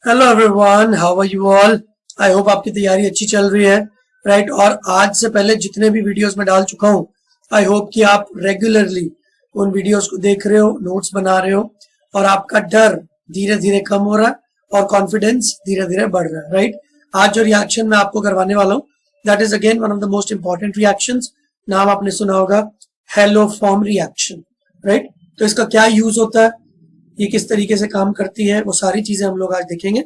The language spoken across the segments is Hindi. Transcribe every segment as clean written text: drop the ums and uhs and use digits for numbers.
Hello everyone, how are you all. I hope आपकी तैयारी अच्छी चल रही है, राइट। और आज से पहले जितने भी वीडियोस में डाल चुका हूँ, आई होप कि आप रेगुलरली उन वीडियोस को देख रहे हो, नोट्स बना रहे हो और आपका डर धीरे धीरे कम हो रहा है और कॉन्फिडेंस धीरे धीरे बढ़ रहा है, राइट। आज जो रिएक्शन मैं आपको करवाने वाला हूँ, that is again one of the most important reactions. नाम आपने सुना होगा, हैलोफॉर्म रिएक्शन, राइट। तो इसका क्या यूज होता है, ये किस तरीके से काम करती है, वो सारी चीजें हम लोग आज देखेंगे।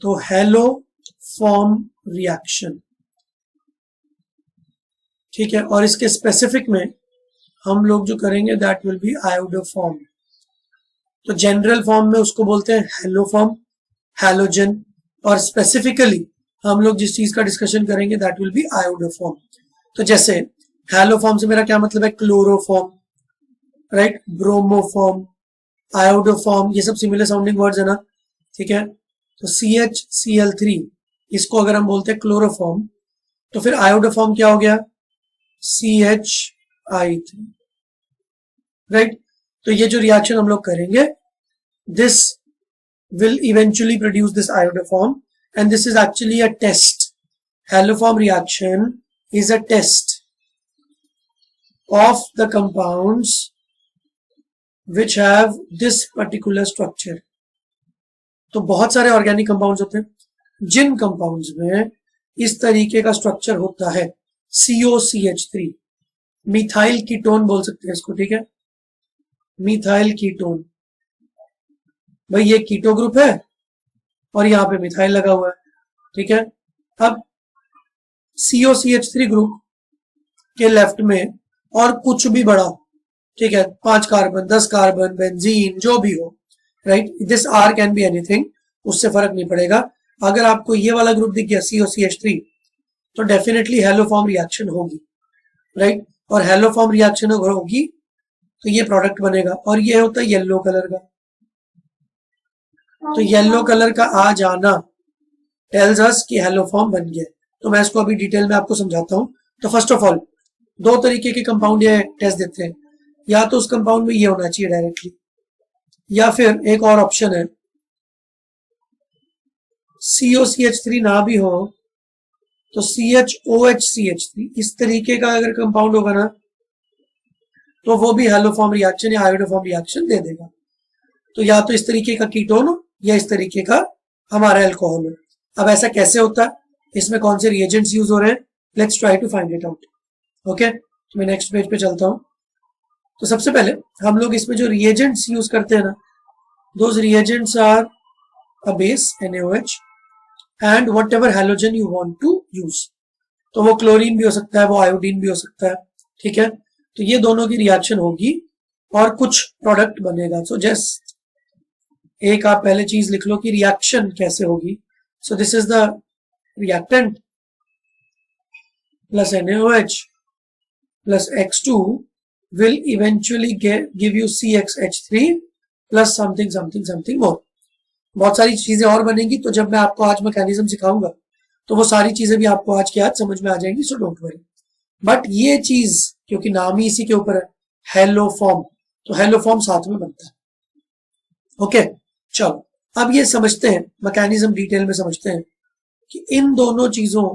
तो हैलोफॉर्म रिएक्शन, ठीक है। और इसके स्पेसिफिक में हम लोग जो करेंगे दैट विल बी आयोडोफॉर्म। तो जनरल फॉर्म में उसको बोलते हैं हैलोफॉर्म, हैलोजन। और स्पेसिफिकली हम लोग जिस चीज का डिस्कशन करेंगे दैट विल बी आयोडोफॉर्म। तो जैसे हैलोफॉर्म से मेरा क्या मतलब है, क्लोरोफॉर्म, राइट, ब्रोमोफॉर्म, आयोडोफॉर्म, ये सब सिमिलर साउंडिंग वर्ड्स है ना, ठीक है। तो CHCl3 इसको अगर हम बोलते हैं क्लोरोफॉर्म, तो फिर आयोडोफॉर्म क्या हो गया, CHI3, राइट। तो ये जो रिएक्शन हम लोग करेंगे, this will eventually produce this iodoform, and this is actually a test. Haloform reaction is a test of the compounds which have this particular structure. तो बहुत सारे ऑर्गेनिक कंपाउंड्स होते हैं जिन कंपाउंड्स में इस तरीके का स्ट्रक्चर होता है, COCH3, मिथाइल कीटोन बोल सकते हैं इसको, ठीक है, मिथाइल कीटोन। भाई ये कीटो ग्रुप है और यहाँ पे मिथाइल लगा हुआ है, ठीक है। अब COCH3 ग्रुप के लेफ्ट में और कुछ भी बड़ा, ठीक है, 5 कार्बन, 10 कार्बन, बेंजीन, जो भी हो, right, this are can be anything, उससे फर्क नहीं पड़ेगा। अगर आपको ये वाला ग्रुप दिख गया COCH3, तो डेफिनेटली हैलोफॉर्म रिएक्शन होगी, राइट। और हैलोफॉर्म रिएक्शन होगी तो ये प्रोडक्ट बनेगा, और ये होता है येलो कलर का। तो येलो कलर का आ जाना टेल्स अस कि हैलोफॉर्म बन गया। तो मैं इसको अभी डिटेल में आपको समझाता हूं। तो फर्स्ट ऑफ ऑल, दो तरीके के कंपाउंड ये टेस्ट देते हैं, या तो उस कंपाउंड में ये होना चाहिए डायरेक्टली, या फिर एक और ऑप्शन है COCH3 ना भी हो तो CHOHCH3, इस तरीके का अगर कंपाउंड होगा ना, तो वो भी हैलोफॉर्म रिएक्शन या आयोडोफॉर्म रिएक्शन दे देगा। तो या तो इस तरीके का कीटोन हो या इस तरीके का हमारा अल्कोहल हो। अब ऐसा कैसे होता है, इसमें कौन से रिएजेंट्स यूज हो रहे हैं, let's try to find it out. Okay, तो मैं नेक्स्ट पेज पे चलता हूं। तो सबसे पहले हम लोग इसमें जो रिएजेंट्स यूज करते हैं ना, those reagents are a base NaOH and whatever halogen you want to use. तो वो क्लोरीन भी हो सकता है, वो आयोडीन भी हो सकता है, ठीक है। तो ये दोनों की रिएक्शन होगी और कुछ प्रोडक्ट बनेगा। सो जस्ट एक आप पहले चीज लिख लो कि रिएक्शन कैसे होगी। So this is the reactant plus NaOH plus X2 will eventually give you CXH3 plus something something something more. बहुत सारी चीजें और बनेंगी, तो जब मैं आपको आज मैकेनिज्म सिखाऊंगा तो वो सारी चीजें भी आपको आज की आज समझ में आ जाएंगी, सो डोंट वरी। बट ये चीज क्योंकि नाम ही इसी के ऊपर है, हैलोफॉर्म, तो हैलोफॉर्म साथ में बनता है। ओके, चलो अब ये समझते हैं, मैकेनिज्म डिटेल में समझते हैं कि इन दोनों चीजों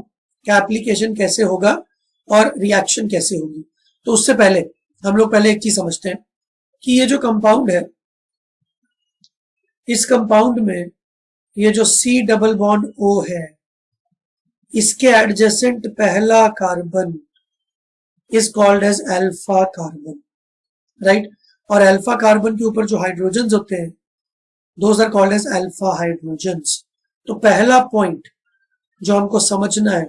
का एप्लीकेशन कैसे होगा और रिएक्शन कैसे होगी। तो उससे पहले हम लोग पहले एक चीज समझते हैं कि ये जो कंपाउंड है, इस कंपाउंड में ये जो C डबल बॉन्ड O है, इसके एडजेसेंट पहला carbon is called as alpha carbon, right. और अल्फा कार्बन के ऊपर जो हाइड्रोजन्स होते हैं, those are called as alpha hydrogens. तो पहला पॉइंट जो हमको समझना है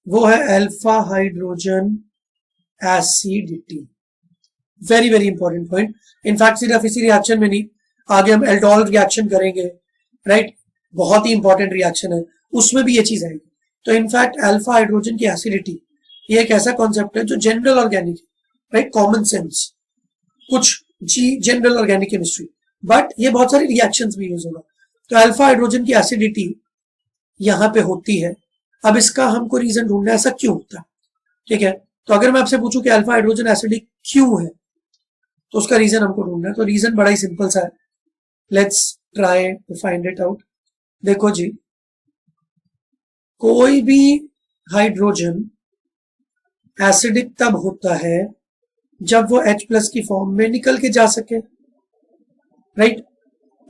वो है alpha hydrogen acidity. Very very important point. In fact सिर्फ इसी रिएक्शन में नहीं, आगे हम एल्डोल रिएक्शन करेंगे, राइट, बहुत ही इंपॉर्टेंट रिएक्शन है, उसमें भी ये चीज आएगी। तो इनफैक्ट अल्फा हाइड्रोजन की एसिडिटी ये एक ऐसा कॉन्सेप्ट है जो general organic, right, common sense, कुछ जनरल ऑर्गेनिक केमिस्ट्री, बट ये बहुत सारी रिएक्शंस भी यूज होगा। तो अल्फा हाइड्रोजन की एसिडिटी यहाँ पे होती है। अब इसका हमको रीजन ढूंढना है, ऐसा क्यों होता है, ठीक है। तो अगर मैं आपसे पूछूं कि अल्फा हाइड्रोजन एसिडिक क्यों है, तो उसका रीजन हमको ढूंढना है। तो रीजन बड़ा ही सिंपल सा है, let's try to find it out. देखो जी, कोई भी हाइड्रोजन एसिडिक तब होता है जब वो H+ की फॉर्म में निकल के जा सके, राइट।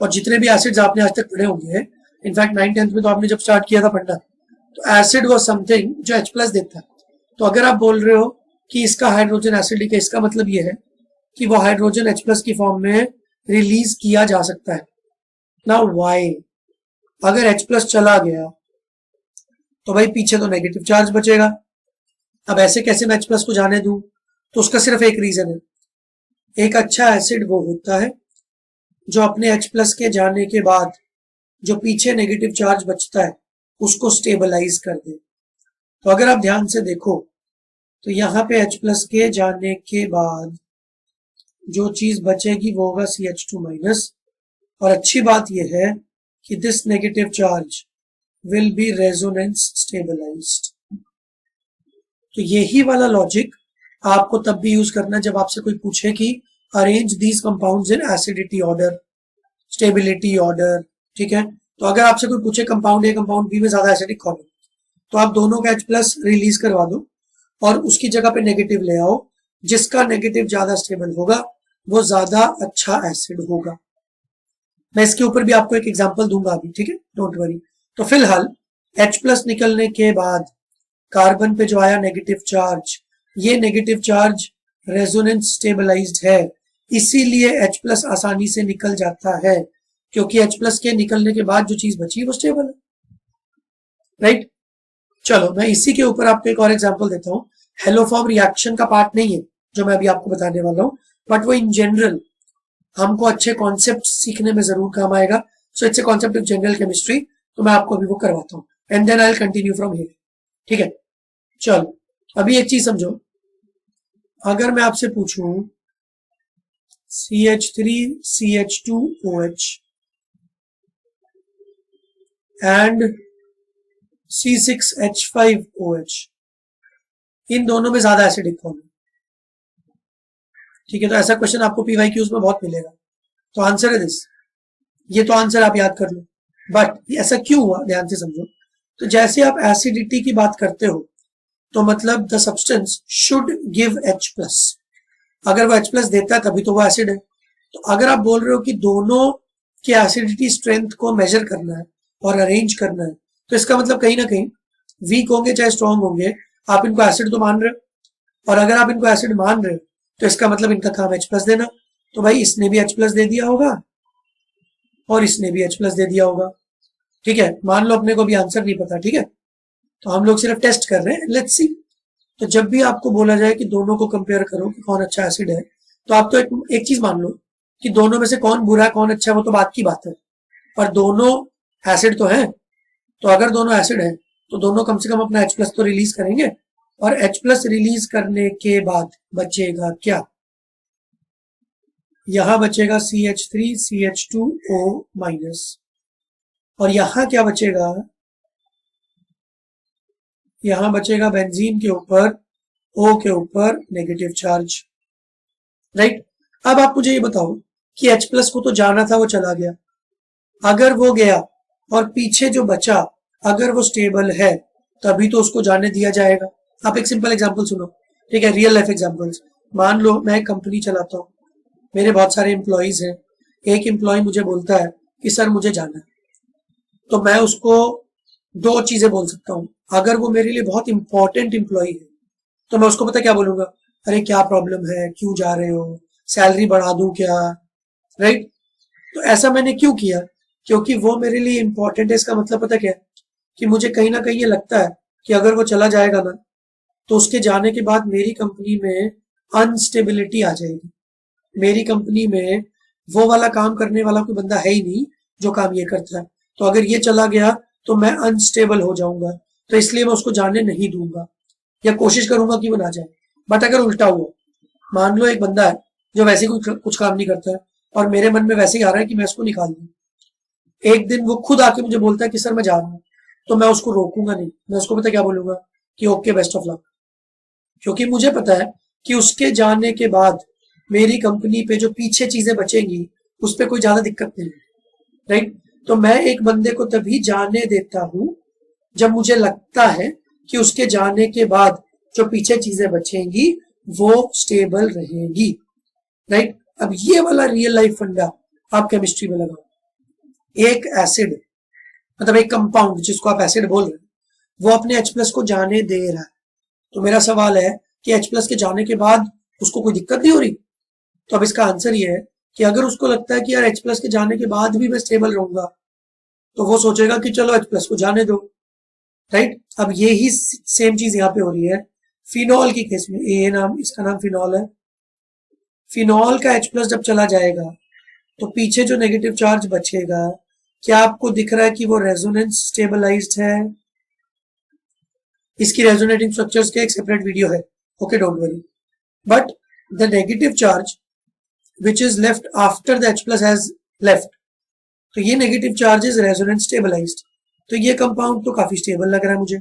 और जितने भी एसिड्स आपने आज तक पढ़े होंगे, इनफैक्ट 9th-10th में तो आपने जब स्टार्ट किया था पढ़ना, तो एसिड वाज समथिंग जो H+ देता है। तो अगर आप बोल रहे हो कि इसका हाइड्रोजन एसिडिक है, इसका मतलब ये है कि वो हाइड्रोजन H+ की फॉर्म में रिलीज किया जा सकता है। Now why? अगर H+ चला गया तो भाई पीछे तो नेगेटिव चार्ज बचेगा। अब ऐसे कैसे मैं H+ को जाने दूं? तो उसका सिर्फ एक रीजन है, एक अच्छा एसिड वो होता है जो अपने H+ के जाने के बाद जो पीछे नेगेटिव चार्ज बचता है उसको स्टेबलाइज कर दे। तो अगर आप ध्यान से देखो तो यहाँ पे H+ के जाने के बाद जो चीज बचेगी वो होगा CH2-। और अच्छी बात यह है कि this negative charge will be resonance stabilized. तो यही वाला लॉजिक आपको तब भी यूज करना जब आपसे कोई पूछे कि arrange these compounds in acidity order, stability order, ठीक है। तो अगर आपसे कोई पूछे कंपाउंड ए कंपाउंड बी में ज्यादा एसिडिक कौन है, तो आप दोनों का H+ रिलीज करवा दो और उसकी जगह पे नेगेटिव ले आओ। जिसका नेगेटिव ज्यादा स्टेबल होगा वो ज्यादा अच्छा एसिड होगा। मैं इसके ऊपर भी आपको एक एग्जांपल दूंगा अभी, ठीक है, डोंट वरी। तो फिलहाल H+ निकलने के बाद कार्बन पे जो आया नेगेटिव चार्ज, ये नेगेटिव चार्ज रेजोनेंस स्टेबलाइज्ड है, इसीलिए H+ आसानी से निकल जाता है, क्योंकि H+ के निकलने के बाद जो चीज बची वो स्टेबल है, राइट। चलो मैं इसी के ऊपर आपको एक और एग्जांपल देता हूँ। हेलोफॉर्म रिएक्शन का पार्ट नहीं है जो मैं अभी आपको बताने वाला हूँ, बट वो इन जनरल हमको अच्छे कॉन्सेप्ट सीखने में जरूर काम आएगा। So it's a concept of general chemistry, तो मैं आपको अभी वो करवाता हूँ and then I will continue from here, ठीक है। चलो अभी एक चीज समझो, अगर मैं आपसे पूछूं CH3CH2OH एंड C6H5OH, इन दोनों में ज्यादा एसिडिक कौन है? ठीक है, तो ऐसा क्वेश्चन आपको PYQs में बहुत मिलेगा। तो आंसर है दिस, ये तो आंसर आप याद कर लो। बट ऐसा क्यों हुआ, ध्यान से समझो। तो जैसे आप एसिडिटी की बात करते हो तो मतलब the substance should give H+। अगर वो H+ देता है तभी तो वो एसिड है। तो अगर आप बोल रहे हो कि दोनों के एसिडिटी स्ट्रेंथ को मेजर करना है और अरेंज करना है, तो इसका मतलब कहीं ना कहीं वीक होंगे चाहे स्ट्रॉन्ग होंगे, आप इनको एसिड तो मान रहे हो। और अगर आप इनको एसिड मान रहे हो तो इसका मतलब इनका काम H+ देना। तो भाई इसने भी H+ दे दिया होगा और इसने भी H+ दे दिया होगा, ठीक है। मान लो अपने को भी आंसर नहीं पता, ठीक है, तो हम लोग सिर्फ टेस्ट कर रहे हैं, लेट्स सी। तो जब भी आपको बोला जाए कि दोनों को कंपेयर करो कि कौन अच्छा एसिड है, तो आप तो एक चीज मान लो कि दोनों में से कौन बुरा है कौन अच्छा है वो तो बात की बात है, पर दोनों एसिड तो है। तो अगर दोनों एसिड है तो दोनों कम से कम अपना H+ तो रिलीज करेंगे, और H+ रिलीज करने के बाद बचेगा क्या? यहां बचेगा CH3CH2O-, और यहां क्या बचेगा? यहां बचेगा बेंजीन के ऊपर O के ऊपर नेगेटिव चार्ज, राइट। अब आप मुझे ये बताओ कि H+ को तो जाना था, वो चला गया। अगर वो गया और पीछे जो बचा अगर वो स्टेबल है तभी तो उसको जाने दिया जाएगा। आप एक सिंपल एग्जांपल सुनो, ठीक है, रियल लाइफ एग्जांपल्स। मान लो मैं एक कंपनी चलाता हूँ, मेरे बहुत सारे एम्प्लॉइज हैं। एक एम्प्लॉय मुझे बोलता है कि सर मुझे जाना है, तो मैं उसको दो चीजें बोल सकता हूँ। अगर वो मेरे लिए बहुत इंपॉर्टेंट एम्प्लॉय है तो मैं उसको पता क्या बोलूंगा, अरे क्या प्रॉब्लम है, क्यों जा रहे हो, सैलरी बढ़ा दूं क्या, राइट। तो ऐसा मैंने क्यों किया? क्योंकि वो मेरे लिए इंपॉर्टेंट है। इसका मतलब पता क्या है कि मुझे कहीं ना कहीं ये लगता है कि अगर वो चला जाएगा ना तो उसके जाने के बाद मेरी कंपनी में अनस्टेबिलिटी आ जाएगी। मेरी कंपनी में वो वाला काम करने वाला कोई बंदा है ही नहीं जो काम ये करता है। तो अगर ये चला गया तो मैं अनस्टेबल हो जाऊंगा, तो इसलिए मैं उसको जाने नहीं दूंगा या कोशिश करूंगा कि वो ना जाए। बट अगर उल्टा हुआ, मान लो एक बंदा है जो वैसे ही कुछ काम नहीं करता है और मेरे मन में वैसे ही आ रहा है कि मैं उसको निकाल दूं, एक दिन वो खुद आके मुझे बोलता है कि सर मैं जा रहा हूं, तो मैं उसको रोकूंगा नहीं। मैं उसको पता क्या बोलूंगा कि ओके बेस्ट ऑफ लक, क्योंकि मुझे पता है कि उसके जाने के बाद मेरी कंपनी पे जो पीछे चीजें बचेंगी उस पर कोई ज्यादा दिक्कत नहीं है। राइट। तो मैं एक बंदे को तभी जाने देता हूं जब मुझे लगता है कि उसके जाने के बाद जो पीछे चीजें बचेंगी वो स्टेबल रहेगी, राइट। अब ये वाला रियल लाइफ फंडा आप केमिस्ट्री में लगाओ। एक एसिड मतलब एक कंपाउंड जिसको आप एसिड बोल रहे हैं वो अपने H प्लस को जाने दे रहा है। तो मेरा सवाल है कि H प्लस के जाने के बाद उसको कोई दिक्कत नहीं हो रही? तो अब इसका आंसर ये है कि अगर उसको लगता है कि यार H प्लस के जाने के बाद भी मैं स्टेबल रहूंगा तो वो सोचेगा कि चलो H प्लस को जाने दो, राइट। अब ये ही सेम चीज यहाँ पे हो रही है फिनॉल की केस में। ए नाम, इसका नाम फिनॉल है। फिनॉल का H प्लस जब चला जाएगा तो पीछे जो नेगेटिव चार्ज बचेगा, क्या आपको दिख रहा है कि वो रेजोनेंस स्टेबलाइज्ड है? इसकी रेजोनेटिंग स्ट्रक्चर्स के एक सेपरेट वीडियो है, okay, don't worry. But the negative charge which is left after the H plus has left, तो ये negative charge is resonance stabilized. तो ये कंपाउंड तो काफी स्टेबल लग रहा है मुझे।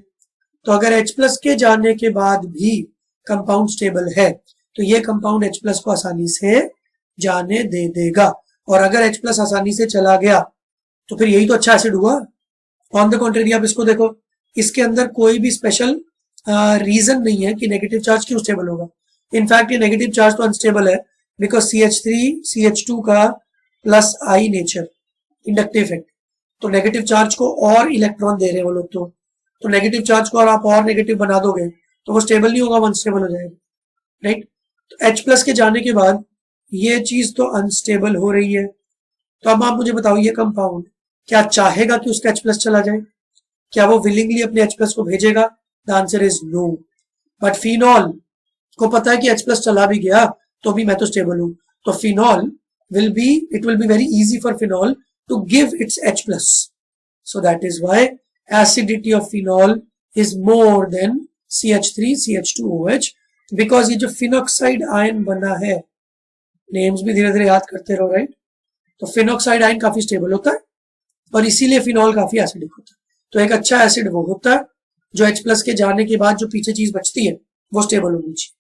तो अगर H प्लस के जाने के बाद भी कंपाउंड स्टेबल है तो ये कंपाउंड H प्लस को आसानी से जाने दे देगा। और अगर H प्लस आसानी से चला गया तो फिर यही तो अच्छा एसिड हुआ। ऑन द कॉन्ट्रेरी आप इसको देखो, इसके अंदर कोई भी स्पेशल रीजन नहीं है कि नेगेटिव चार्ज क्यों स्टेबल होगा। इनफैक्ट ये नेगेटिव चार्ज तो अनस्टेबल है बिकॉज CH3 CH2 का प्लस आई नेचर, इंडक्टिव इफेक्ट। तो नेगेटिव चार्ज को और इलेक्ट्रॉन दे रहे हैं वो लोग। तो नेगेटिव चार्ज को और आप और नेगेटिव बना दोगे तो वो स्टेबल नहीं होगा, वो अनस्टेबल हो जाएगा, राइट। तो H प्लस के जाने के बाद ये चीज तो अनस्टेबल हो रही है। तो अब आप मुझे बताओ ये कंपाउंड क्या चाहेगा कि उसका H प्लस चला जाए? क्या वो विलिंगली अपने H प्लस को भेजेगा? The answer is no. But phenol को पता है कि H प्लस चला भी गया तो भी मैं तो स्टेबल हूं। तो phenol will be very easy for phenol to give its H plus. So that is why acidity of phenol is more than CH3 CH2OH, because ये जो फिनॉक्साइड आयन बना है, नेम्स भी धीरे धीरे याद करते रहो, राइट। तो फिनॉक्साइड आयन काफी स्टेबल होता है और इसीलिए फिनॉल काफी एसिडिक होता है। तो एक अच्छा एसिड वो होता है जो H प्लस के जाने के बाद जो पीछे चीज बचती है वो स्टेबल होनी चाहिए,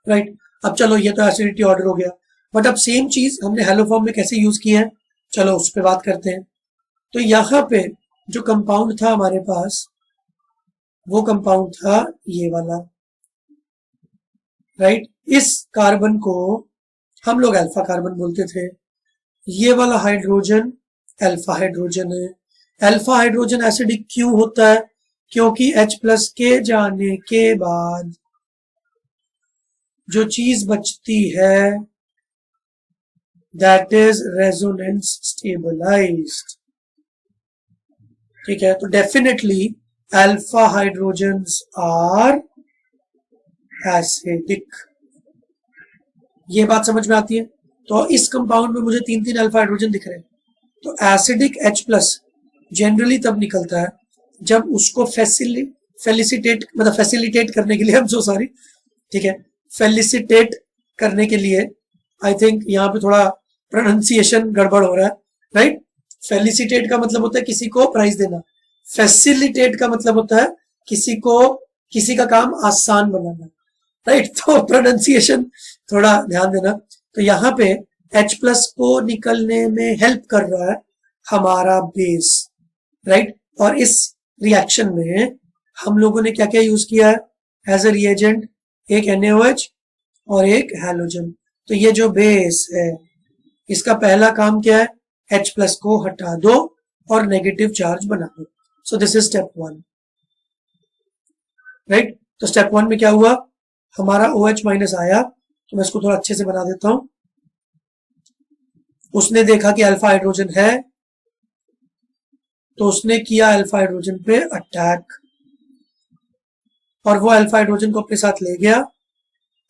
राइट। अब चलो ये तो एसिडिटी ऑर्डर हो गया, बट अब सेम चीज हमने हेलोफॉर्म में कैसे यूज की है, चलो उस पर बात करते हैं। तो यहाँ पे जो कंपाउंड था हमारे पास वो कंपाउंड था ये वाला, राइट। इस कार्बन को हम लोग अल्फा कार्बन बोलते थे। ये वाला हाइड्रोजन अल्फा हाइड्रोजन है। अल्फा हाइड्रोजन एसिडिक क्यों होता है? क्योंकि H प्लस के जाने के बाद जो चीज बचती है दैट इज रेजोनेंस स्टेबलाइज्ड, ठीक है। तो definitely alpha hydrogens are acidic. ये बात समझ में आती है? तो इस कंपाउंड में मुझे 3 अल्फा हाइड्रोजन दिख रहे हैं। तो एसिडिक H प्लस जनरली तब निकलता है जब उसको फैसिलिटेट करने के लिए, I'm so sorry, ठीक है, फैसिलिटेट करने के लिए, आई थिंक यहाँ पे थोड़ा प्रोनाउंसिएशन गड़बड़ हो रहा है, राइट। फैसिलिटेट का मतलब होता है किसी को प्राइज देना, फैसिलिटेट का मतलब होता है किसी का काम आसान बनाना, राइट। तो प्रोनाउंसिएशन थोड़ा ध्यान देना। तो यहाँ पे H प्लस को निकलने में हेल्प कर रहा है हमारा बेस, राइट। और इस रिएक्शन में हम लोगों ने क्या क्या यूज किया है एज ए रिएजेंट? एक NaOH और एक हैलोजन। तो ये जो बेस है इसका पहला काम क्या है? H प्लस को हटा दो और नेगेटिव चार्ज बना दो। So this is step 1, right. तो स्टेप 1 में क्या हुआ? हमारा OH माइनस आया, तो मैं इसको थोड़ा अच्छे से बना देता हूं। उसने देखा कि अल्फा हाइड्रोजन है तो उसने किया अल्फा हाइड्रोजन पे अटैक और वो अल्फा हाइड्रोजन को अपने साथ ले गया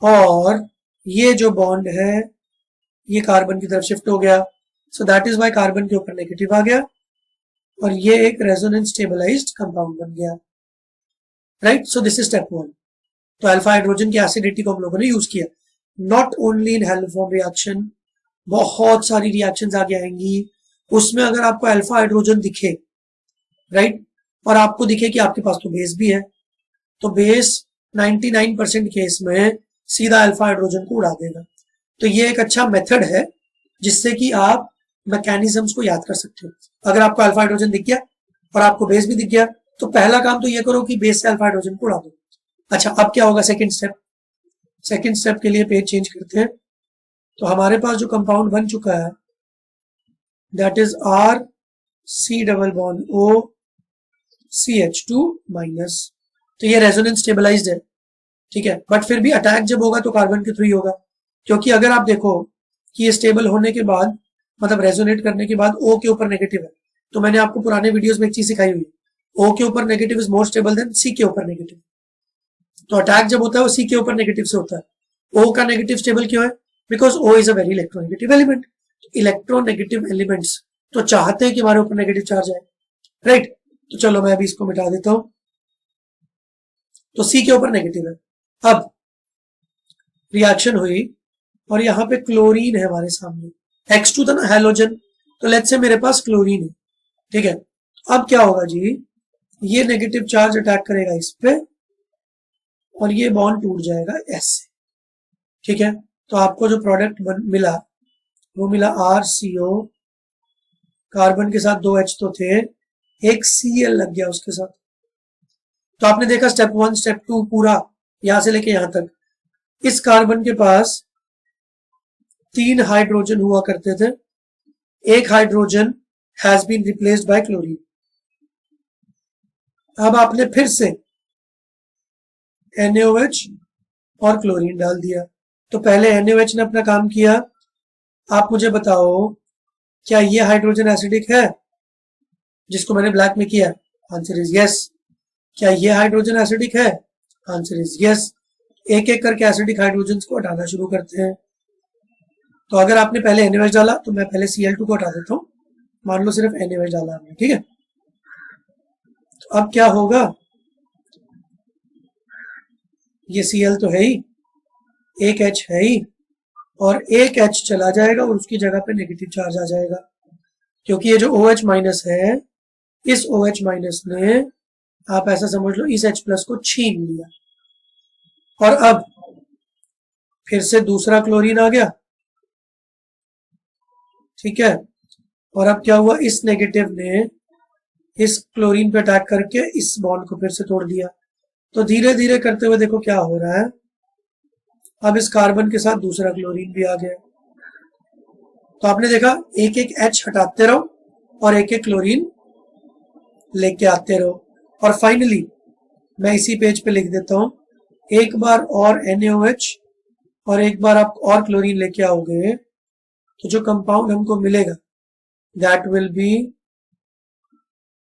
और ये जो बॉन्ड है ये कार्बन की तरफ शिफ्ट हो गया। So that is why carbon के ऊपर नेगेटिव आ गया और ये एक रेजोनेंस स्टेबलाइज्ड कंपाउंड बन गया, right. So this is step 1। तो अल्फा हाइड्रोजन की एसिडिटी को हम लोगों ने यूज किया। Not only in haloform reaction, बहुत सारी रिएक्शंस आगे आएंगी उसमें अगर आपको अल्फा हाइड्रोजन दिखे, राइट, और आपको दिखे कि आपके पास तो बेस भी है, तो बेस 99% केस में सीधा अल्फा हाइड्रोजन को उड़ा देगा। तो ये एक अच्छा मेथड है जिससे कि आप मैकेनिज्म्स को याद कर सकते हो। अगर आपको अल्फा हाइड्रोजन दिख गया और आपको बेस भी दिख गया तो पहला काम तो ये करो कि बेस से अल्फा हाइड्रोजन को उड़ा दो। अच्छा, अब क्या होगा सेकंड स्टेप? सेकंड स्टेप के लिए पेज चेंज करते हैं। तो हमारे पास जो कंपाउंड बन चुका है that is R C double bond O CH2 minus. तो ये रेजोनेंस स्टेबलाइज्ड है, ठीक है, बट फिर भी अटैक जब होगा तो कार्बन के थ्रू ही होगा, क्योंकि अगर आप देखो कि ये स्टेबल होने के बाद मतलब रेजोनेट करने के बाद O के ऊपर नेगेटिव है, तो मैंने आपको पुराने वीडियोस में एक चीज सिखाई हुई है, O के ऊपर negative is more stable then C के ऊपर नेगेटिव। तो अटैक जब होता है वो C के ऊपर नेगेटिव से होता है। O का नेगेटिव स्टेबल क्यों है? Because O is a very electronegative element. Electronegative elements तो चाहते हैं कि हमारे ऊपर नेगेटिव चार्ज आए, राइट? तो चलो मैं अभी इसको मिटा देता हूं। तो C के ऊपर नेगेटिव है। अब रिएक्शन हुई और यहाँ पे क्लोरीन है हमारे सामने, X2 था ना हैलोजन, तो लेट्स से मेरे पास क्लोरीन है, ठीक है। अब क्या होगा जी, ये नेगेटिव चार्ज अटैक करेगा इस पे और ये बॉन्ड टूट जाएगा S से, ठीक है। तो आपको जो प्रोडक्ट मिला वो मिला RCO, कार्बन के साथ 2 H तो थे, एक Cl लग गया उसके साथ। तो आपने देखा स्टेप 1 स्टेप 2 पूरा यहां से लेके यहां तक, इस कार्बन के पास 3 हाइड्रोजन हुआ करते थे, एक hydrogen has been replaced by chlorine. अब आपने फिर से NaOH और क्लोरीन डाल दिया। तो पहले NaOH ने अपना काम किया। आप मुझे बताओ क्या ये हाइड्रोजन एसिडिक है जिसको मैंने ब्लैक में किया? Answer is yes. क्या ये हाइड्रोजन एसिडिक है? Answer is yes. एक एक करके एसिडिक हाइड्रोजन को हटाना शुरू करते हैं। तो अगर आपने पहले NaOH डाला तो मैं पहले Cl2 को हटा देता हूं, मान लो सिर्फ NaOH डाला हमने, ठीक है। तो अब क्या होगा, ये Cl तो है ही, एक H है ही, और एक H चला जाएगा और उसकी जगह पे नेगेटिव चार्ज आ जाएगा, क्योंकि ये जो OH माइनस है, इस OH माइनस ने आप ऐसा समझ लो इस H प्लस को छीन लिया। और अब फिर से दूसरा क्लोरीन आ गया, ठीक है। और अब क्या हुआ, इस नेगेटिव ने इस क्लोरीन पे अटैक करके इस बॉन्ड को फिर से तोड़ दिया। तो धीरे धीरे करते हुए देखो क्या हो रहा है, अब इस कार्बन के साथ दूसरा क्लोरीन भी आ गया। तो आपने देखा एक एक H हटाते रहो और एक एक क्लोरीन लेके आते रहो, और फाइनली मैं इसी पेज पे लिख देता हूं, एक बार और NaOH और एक बार आप और क्लोरीन लेके आओगे तो जो कंपाउंड हमको मिलेगा दैट विल बी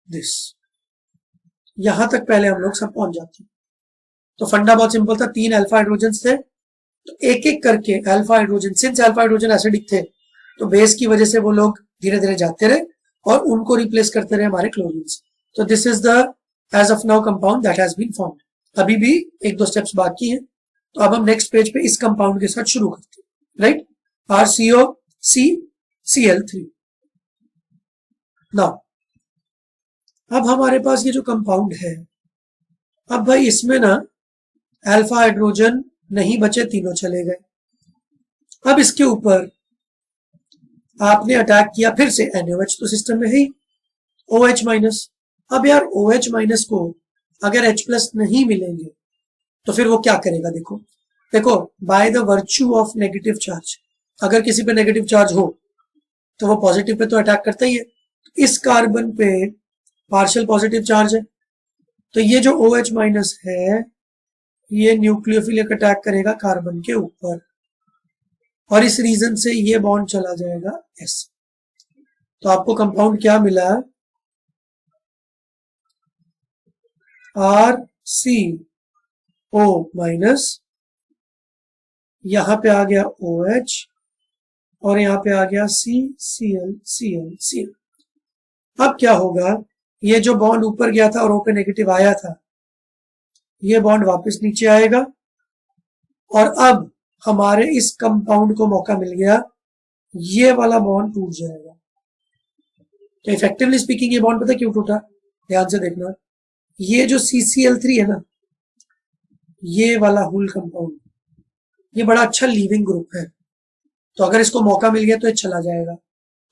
दिस। यहां तक पहले हम लोग सब पहुंच जाते हैं। तो फंडा बहुत सिंपल था, 3 अल्फा हाइड्रोजन थे, तो एक एक करके alpha hydrogen, since alpha hydrogen acidic थे तो बेस की वजह से वो लोग धीरे धीरे जाते रहे और उनको रिप्लेस करते रहे हमारे क्लोरीन। तो this is the as of now compound that has been formed. अभी भी एक दो स्टेप्स बाकी हैं, तो अब हम नेक्स्ट पेज पे इस कंपाउंड के साथ शुरू करते हैं, right. RCO C Cl3। Now अब हमारे पास ये जो कंपाउंड है, अब भाई इसमें ना अल्फा हाइड्रोजन नहीं बचे, तीनों चले गए। अब इसके ऊपर आपने अटैक किया फिर से NaOH, तो सिस्टम में है ही OH माइनस। अब यार OH माइनस को अगर H प्लस नहीं मिलेंगे तो फिर वो क्या करेगा? देखो देखो, by the virtue of negative charge, अगर किसी पे नेगेटिव चार्ज हो तो वो पॉजिटिव पे तो अटैक करता ही है। इस कार्बन पे पार्शियल पॉजिटिव चार्ज है, तो ये जो OH माइनस है ये न्यूक्लियोफिलिक अटैक करेगा कार्बन के ऊपर, और इस रीजन से ये बॉन्ड चला जाएगा S। तो आपको कंपाउंड क्या मिला? RCO माइनस, यहां पे आ गया OH और यहां पे आ गया CCl। अब क्या होगा, ये जो बॉन्ड ऊपर गया था और O पे नेगेटिव आया था, ये बॉन्ड वापस नीचे आएगा, और अब हमारे इस कंपाउंड को मौका मिल गया, ये वाला बॉन्ड टूट जाएगा। तो इफेक्टिवली स्पीकिंग ये बॉन्ड पता क्यों टूटा? ध्यान से देखना, ये जो CCl3 है ना, ये वाला होल कंपाउंड, ये बड़ा अच्छा लीविंग ग्रुप है, तो अगर इसको मौका मिल गया तो ये चला जाएगा।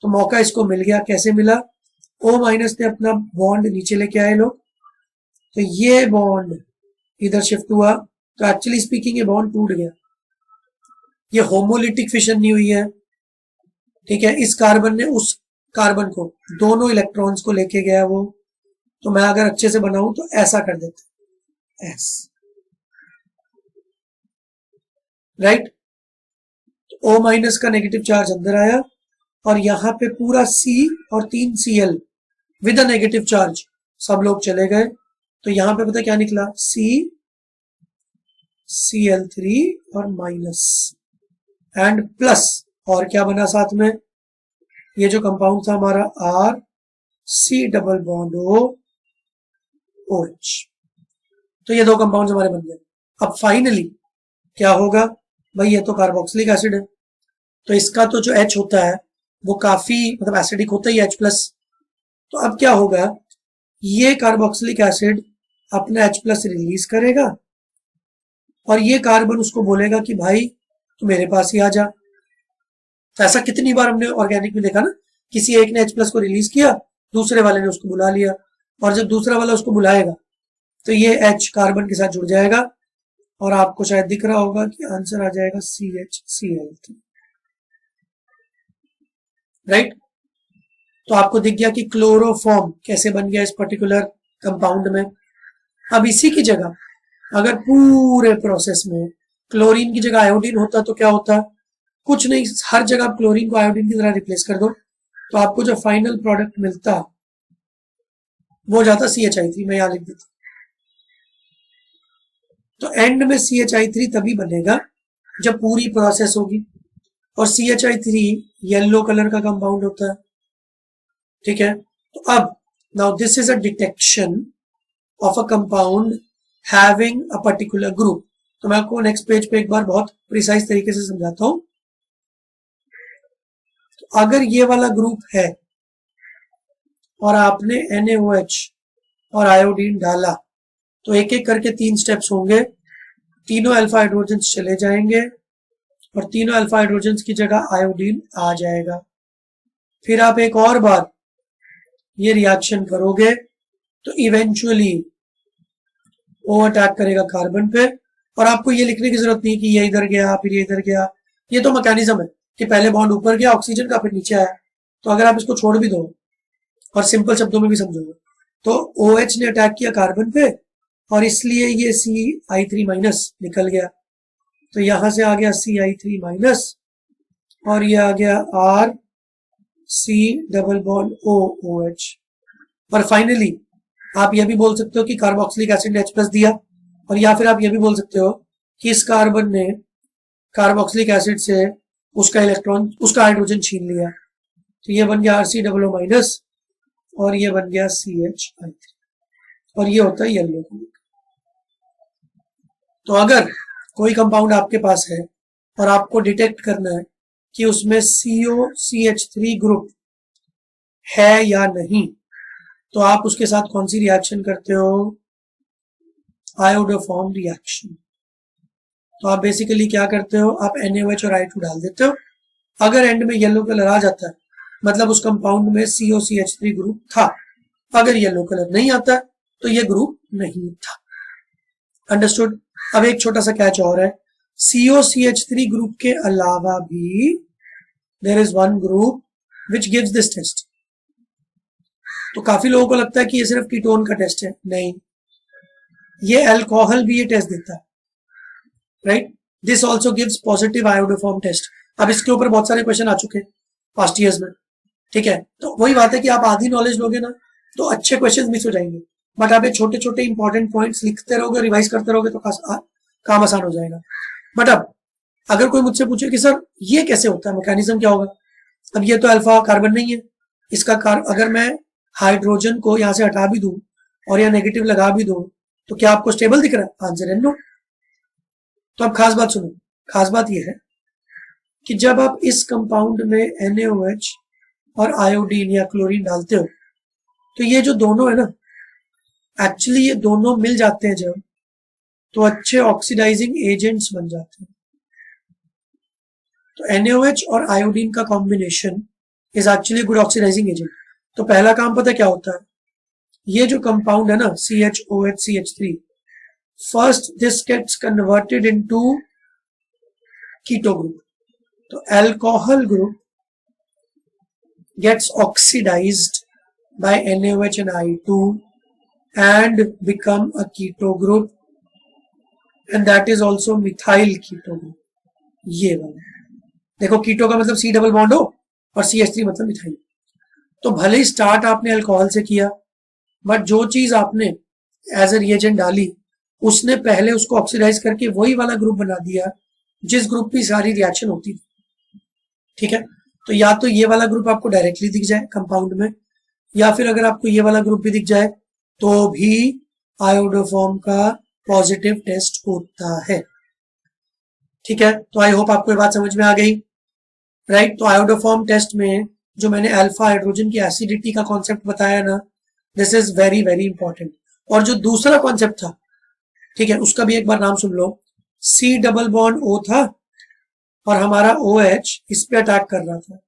तो मौका इसको मिल गया। कैसे मिला? O माइनस ने अपना बॉन्ड नीचे लेके आए लोग, तो ये बॉन्ड इधर शिफ्ट हुआ, तो एक्चुअली स्पीकिंग ये बॉन्ड टूट गया। ये होमोलिटिक फिशन नहीं हुई है, ठीक है। इस कार्बन ने उस कार्बन को, दोनों इलेक्ट्रॉन्स को लेके गया वो। तो मैं अगर अच्छे से बनाऊं तो ऐसा कर देते एस, राइट। तो O माइनस का नेगेटिव चार्ज अंदर आया और यहां पे पूरा C और 3 Cl with a negative charge सब लोग चले गए। तो यहां पे पता क्या निकला? C Cl3 और माइनस एंड प्लस, और क्या बना साथ में? ये जो कंपाउंड था हमारा R C double bond O OH। तो ये दो कंपाउंड हमारे बन गए। अब फाइनली क्या होगा भाई? ये तो कार्बोक्सिलिक एसिड है, तो इसका तो जो H होता है वो काफी मतलब एसिडिक होता ही है, H+। तो अब क्या होगा? ये कार्बोक्सिलिक एसिड अपना H+ रिलीज करेगा और ये कार्बन उसको बोलेगा कि भाई तू मेरे पास ही आ जा। तो ऐसा कितनी बार हमने ऑर्गेनिक में देखा ना, किसी एक ने H+ को रिलीज किया, दूसरे वाले ने उसको बुला लिया, और जब दूसरा वाला उसको बुलाएगा तो ये H कार्बन के साथ जुड़ जाएगा और आपको शायद दिख रहा होगा कि आंसर आ जाएगा CHCl3, राइट। तो आपको दिख गया कि क्लोरोफॉर्म कैसे बन गया इस पर्टिकुलर कंपाउंड में। अब इसी की जगह अगर पूरे प्रोसेस में क्लोरीन की जगह आयोडीन होता तो क्या होता? कुछ नहीं, हर जगह आप क्लोरीन को आयोडीन की तरह रिप्लेस कर दो, तो आपको जो फाइनल प्रोडक्ट मिलता वो जाता CHI3। मैं यहां लिख देता। तो एंड में CHI3 तभी बनेगा जब पूरी प्रोसेस होगी, और CHI3 येलो कलर का कंपाउंड होता है, ठीक है। तो अब now this is a detection of a compound having a particular group. तो मैं आपको नेक्स्ट पेज पे एक बार बहुत प्रिसाइज तरीके से समझाता हूं। तो अगर ये वाला ग्रुप है और आपने NaOH और आयोडीन डाला, तो एक एक करके 3 स्टेप्स होंगे, तीनों अल्फा हाइड्रोजन्स चले जाएंगे और तीनों अल्फा हाइड्रोजन्स की जगह आयोडीन आ जाएगा। फिर आप एक और बार ये रिएक्शन करोगे तो इवेंचुअली वो अटैक करेगा कार्बन पे, और आपको ये लिखने की जरूरत नहीं कि ये इधर गया फिर ये इधर गया। ये तो मैकेनिज्म है कि पहले बॉन्ड ऊपर गया ऑक्सीजन का, फिर नीचे आया। तो अगर आप इसको छोड़ भी दो और सिंपल शब्दों में भी समझोगे, तो OH ने अटैक किया कार्बन पे और इसलिए ये CI3 माइनस निकल गया। तो यहां से आ गया CI3 माइनस और ये आ गया R C double bond O OH। और फाइनली आप ये भी बोल सकते हो कि कार्बोक्सिलिक एसिड ने H+ दिया, और या फिर आप ये भी बोल सकते हो कि इस कार्बन ने कार्बोक्सिलिक एसिड से उसका इलेक्ट्रॉन, उसका हाइड्रोजन छीन लिया। तो ये बन गया RC डबल O माइनस और ये बन गया CHI3, और ये होता है येलो कलर। तो अगर कोई कंपाउंड आपके पास है और आपको डिटेक्ट करना है कि उसमें COCH3 ग्रुप है या नहीं, तो आप उसके साथ कौन सी रिएक्शन करते हो? Iodoform reaction. तो आप बेसिकली क्या करते हो? आप NaOH और I2 डाल देते हो। अगर एंड में येलो कलर आ जाता है मतलब उस कंपाउंड में COCH3 ग्रुप था। अगर येलो कलर नहीं आता तो ये ग्रुप नहीं था। अंडरस्टूड? अब एक छोटा सा कैच और है, COCH3 ग्रुप के अलावा भी there is one group which gives this test. तो काफी लोगों को लगता है कि ये सिर्फ कीटोन का टेस्ट है, नहीं, ये अल्कोहल भी ये टेस्ट देता है, right. This also gives positive iodoform test. अब इसके ऊपर बहुत सारे क्वेश्चन आ चुके हैं पास्ट ईयर्स में, ठीक है। तो वही बात है कि आप आधी नॉलेज लोगे ना तो अच्छे क्वेश्चन मिस हो जाएंगे, बट आप ये छोटे छोटे इंपॉर्टेंट पॉइंट्स लिखते रहोगे, रिवाइज करते रहोगे तो काम आसान हो जाएगा। बट अब अगर कोई मुझसे पूछे कि सर ये कैसे होता है, मैकेनिज्म क्या होगा? अब ये तो अल्फा कार्बन नहीं है, इसका अगर मैं हाइड्रोजन को यहां से हटा भी दूं और यह नेगेटिव लगा भी दूं तो क्या आपको स्टेबल दिख रहा है? आंसर है नो। तो अब खास बात सुनो, खास बात यह है कि जब आप इस कंपाउंड में NaOH और आयोडीन या क्लोरीन डालते हो तो ये जो दोनों है ना, एक्चुअली ये दोनों मिल जाते हैं जब, तो अच्छे ऑक्सीडाइजिंग एजेंट्स बन जाते हैं। तो NaOH और आयोडीन का combination is actually good oxidizing agent. तो पहला काम पता क्या होता है, ये जो कंपाउंड है ना CHOHCH3, first this gets converted into keto group. तो alcohol group gets oxidized by NaOH and I2 and become a keto group, and that is also methyl keto group। ये वाला देखो, कीटो का मतलब C डबल बॉन्ड हो और CH3 मतलब मिथाइल। तो भले ही स्टार्ट आपने अल्कोहल से किया, बट जो चीज आपने एज ए रिएजेंट डाली उसने पहले उसको ऑक्सीडाइज करके वही वाला ग्रुप बना दिया जिस ग्रुप की सारी रिएक्शन होती थी। ठीक है, तो या तो ये वाला ग्रुप आपको डायरेक्टली दिख जाए कंपाउंड में, या फिर अगर आपको ये वाला ग्रुप भी दिख जाए तो भी आयोडोफॉर्म का पॉजिटिव टेस्ट होता है। ठीक है, तो आई होप आपको ये बात समझ में आ गई, राइट। तो आयोडोफॉर्म टेस्ट में जो मैंने अल्फा हाइड्रोजन की एसिडिटी का कॉन्सेप्ट बताया ना, this is very very important. और जो दूसरा कॉन्सेप्ट था, ठीक है, उसका भी एक बार नाम सुन लो। C डबल बॉन्ड O था और हमारा OH इस पे अटैक कर रहा था।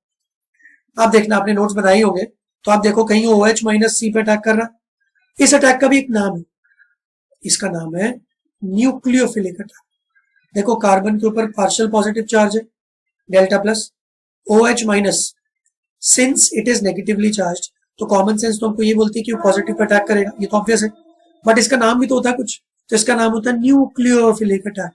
आप देखना, आपने नोट्स बनाए होंगे तो आप देखो कहीं OH माइनस C पे अटैक कर रहा। इस अटैक का भी एक नाम है, इसका नाम है न्यूक्लियोफिलिक अटैक। देखो कार्बन के ऊपर पार्शियल पॉजिटिव चार्ज है delta plus, OH minus since it is negatively charge, तो कॉमन सेंस तो हमको ये बोलती है कि वो पॉजिटिव पे अटैक करेगा, ये तो ऑब्वियस है, बट इसका नाम भी तो होता है कुछ, तो इसका नाम होता है न्यूक्लियोफिलिक अटैक।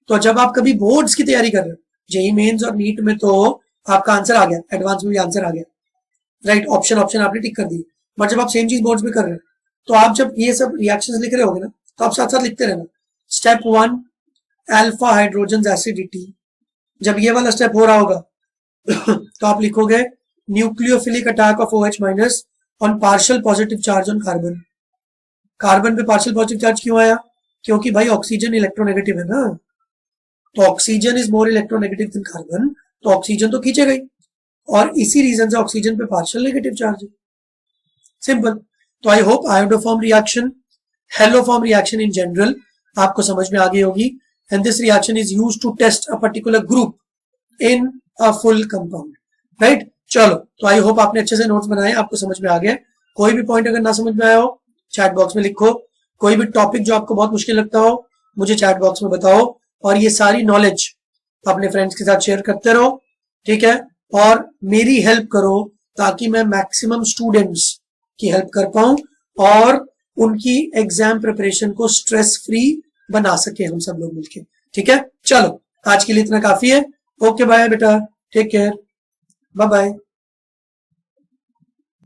तो जब आप कभी बोर्ड्स की तैयारी कर रहे हो, जेई मेंस और नीट में, तो आपका आंसर आ गया, एडवांस में भी आंसर आ गया, राइट, ऑप्शन आपने टिक कर दिए। बट जब आप सेम चीज बोर्ड्स में कर रहे हो, तो आप जब ये सब रिएक्शंस लिख रहे होगे ना, तो आप साथ साथ लिखते रहना। स्टेप 1 अल्फा हाइड्रोजन एसिडिटी, जब ये वाला स्टेप हो रहा होगा तो आप लिखोगे nucleophilic attack of OH minus on partial positive charge on carbon. Carbon पे पार्शियल पॉजिटिव चार्ज क्यों आया? क्योंकि भाई ऑक्सीजन इलेक्ट्रोनेगेटिव है ना, तो oxygen is more electronegative than carbon, तो ऑक्सीजन तो खींचेगा ही, और इसी रीजन से ऑक्सीजन पे पार्शियल नेगेटिव चार्ज है, सिंपल। तो I hope iodoform reaction, haloform reaction in general आपको समझ में आ गई होगी, and this reaction is used to test a particular group in a full compound, right. चलो, तो आई होप आपने अच्छे से नोट्स बनाए, आपको समझ में आ गया। कोई भी पॉइंट अगर ना समझ में आया हो चैट बॉक्स में लिखो, कोई भी टॉपिक जो आपको बहुत मुश्किल लगता हो मुझे चैट बॉक्स में बताओ, और ये सारी नॉलेज अपने फ्रेंड्स के साथ शेयर करते रहो, ठीक है, और मेरी हेल्प करो ताकि मैं मैक्सिमम स्टूडेंट्स की हेल्प कर पाऊं और उनकी एग्जाम प्रिपरेशन को स्ट्रेस फ्री बना सके हम सब लोग मिलके, ठीक है। चलो, आज के लिए इतना काफी है। ओके बाय बेटा, टेक केयर, बाय बाय।